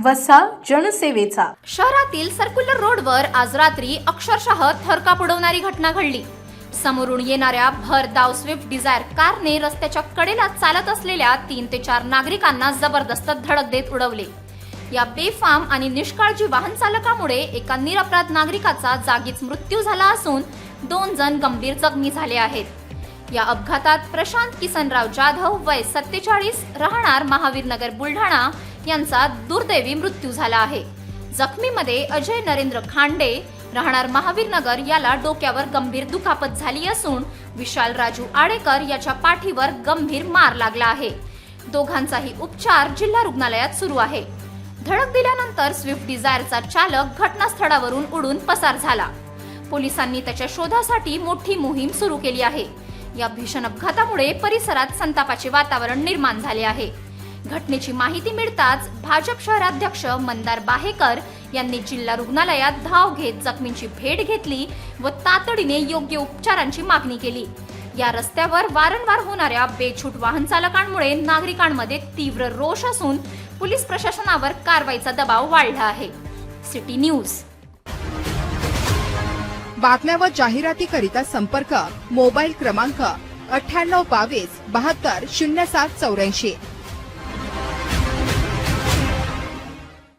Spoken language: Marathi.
वसा जनसेवेचा. शहरातील सर्क्युलर रोडवर आज रात्री अक्षरशः थरकाप उडवणारी घटना घडली. समोरून येणाऱ्या भरधाव स्विफ्ट डिझायर कारने रस्त्याच्या कडेला चालत असलेल्या 3 ते 4 नागरिकांना जबरदस्त धडक देत उडवले. या बेफाम आणि निष्काळजी वाहन चालकामुळे एका निरपराध नागरिकाचा जागीच मृत्यू झाला असून 2 जण गंभीर जखमी झाले आहेत. या अपघातात प्रशांत किसनराव जाधव वय 47 राहणार महावीर नगर बुलढाणा यांचा दुर्दैवी मृत्यू झाला आहे. जखमीमध्ये अजय नरेंद्र खांडे राहणार महावीर नगर याला डोक्यावर गंभीर दुखापत झाली असून विशाल राजू आडेकर याच्या पाठीवर गंभीर मार लागला आहे. दोघांचाही उपचार जिल्हा रुग्णालयात सुरू आहे. धडक दिल्यानंतर स्विफ्ट डिझायरचा चालक घटनास्थळावरून उडून पसार झाला. पोलिसांनी त्याच्या शोधासाठी मोठी मोहीम सुरू केली आहे. या भीषण अपघातामुळे परिसरात संतापाचे वातावरण निर्माण झाले आहे. घटनेची माहिती मिळताच भाजप शहराध्यक्ष मंदार बाहेकर यांनी जिल्हा रुग्णालयात धाव घेत जखमींची भेट घेतली व तातडीने योग्य उपचारांची मागणी केली. या रस्त्यावर वारंवार होणाऱ्या बेछूट वाहन चालकांमुळे नागरिकांमध्ये तीव्र रोष असून पोलीस प्रशासनावर कारवाईचा दबाव वाढला आहे. City news. बातम्या व जाहिरातीकरिता संपर्क मोबाईल क्रमांक 9822 72 0784.